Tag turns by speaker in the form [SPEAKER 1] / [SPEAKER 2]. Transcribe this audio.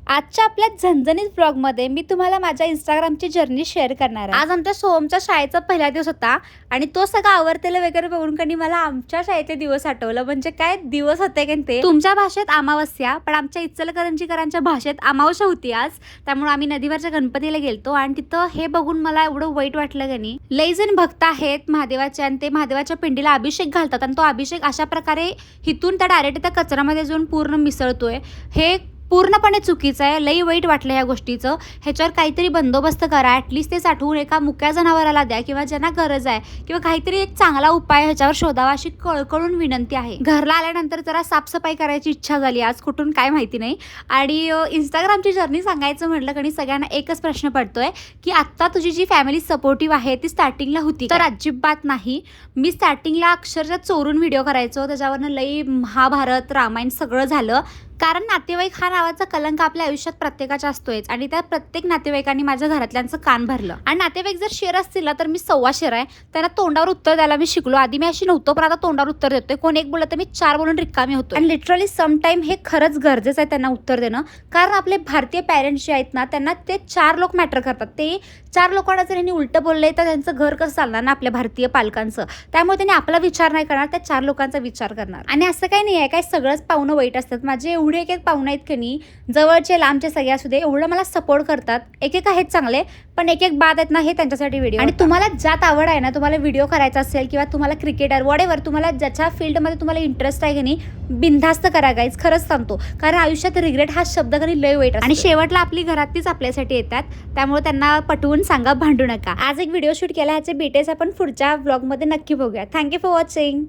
[SPEAKER 1] आजच्या आपल्या झणझणीत ब्लॉगमध्ये मी तुम्हाला माझ्या इंस्टाग्रामची जर्नी शेअर करणार आहे। आज आमच्या सोहमच्या शाळेचा पहिला दिवस होता आणि तो सगळा आवरतेला वगैरे बघून कधी मला आमच्या शाळेचे दिवस आठवलं। म्हणजे काय दिवस होते की ते तुमच्या भाषेत अमावस्या, पण आमच्या इचलकरंजीकरांच्या भाषेत अमावस्या होती आज। त्यामुळे आम्ही नदीवरच्या गणपतीला गेलतो आणि तिथं हे बघून मला एवढं वाईट वाटलं की नाही। लई जण भक्त आहेत महादेवाचे आणि ते महादेवाच्या पिंडीला अभिषेक घालतात आणि तो अभिषेक अशा प्रकारे हिथून त्या डायरेक्ट त्या कचऱ्यामध्ये जाऊन पूर्ण मिसळतोय। हे पूर्णपणे चुकीचं आहे। लई वाईट वाटलं या गोष्टीचं। ह्याच्यावर काहीतरी बंदोबस्त करा। ॲटलिस्ट ते साठवून एका मुक्या जनावराला द्या किंवा ज्यांना गरज आहे, किंवा काहीतरी एक चांगला उपाय ह्याच्यावर शोधावा अशी कळकळून विनंती आहे। घरला आल्यानंतर जरा साफसफाई करायची इच्छा झाली आज, कुठून काय माहिती नाही। आणि इंस्टाग्रामची जर्नी सांगायचं म्हटलं की सगळ्यांना एकच प्रश्न पडतोय की आत्ता तुझी जी फॅमिली सपोर्टिव्ह आहे ती स्टार्टिंगला होती तर अजिबात नाही। मी स्टार्टिंगला अक्षरशः चोरून व्हिडिओ करायचो, त्याच्यावरनं लई महाभारत रामायण सगळं झालं। कारण नातेवाईक हा नावाचा कलंक आपल्या आयुष्यात प्रत्येकाचा असतोच आणि त्या प्रत्येक नातेवाईकांनी माझ्या घरातल्यांचं कान भरलं। आणि नातेवाईक जर शेर असतील ना तर मी सव्वा शेर आहे। त्यांना तोंडावर उत्तर द्यायला मी शिकलो। आधी मी अशी नव्हतो, पण आता तोंडावर उत्तर देतोय। कोण एक बोललं तर मी 4 बोलून रिकामी होतो। आणि लिटरली समटाईम हे खरंच गरजेचं आहे त्यांना उत्तर देणं, कारण आपले भारतीय पॅरेंट्स जे आहेत ना त्यांना ते 4 लोक मॅटर करतात। ते 4 लोकांना जर यांनी उलटं बोललंय तर त्यांचं घर कसं चालणार ना आपल्या भारतीय पालकांचं। त्यामुळे त्यांनी आपला विचार नाही करणार, त्या 4 लोकांचा विचार करणार। आणि असं काही नाही आहे काय सगळंच पाहुणं वाईट असतात। माझे एवढे एक पाहुणे आहेत की नाही, जवळचे लांबचे सगळे असू दे, एवढं मला सपोर्ट करतात। एक आहेत चांगले, पण एक बाद आहेत ना, हे त्यांच्यासाठी व्हिडिओ। आणि तुम्हाला ज्यात आवड आहे ना, तुम्हाला व्हिडिओ करायचा असेल किंवा तुम्हाला क्रिकेटर वॉटेवर तुम्हाला ज्याच्या फील्डमध्ये तुम्हाला इंटरेस्ट आहे की नाही, बिनधास्त करा गाईज, खरंच सांगतो। कारण आयुष्यात रिग्रेट हा शब्द कधी लय वाईट असतो आणि शेवटला आपली घरातलीच आपल्यासाठी येतात। त्यामुळे त्यांना पटवून सांगा, भांडू नका। आज एक व्हिडिओ शूट केला, ह्याचे डिटेल्स आपण पुढच्या व्लॉगमध्ये नक्की बघूया। Thank you for watching.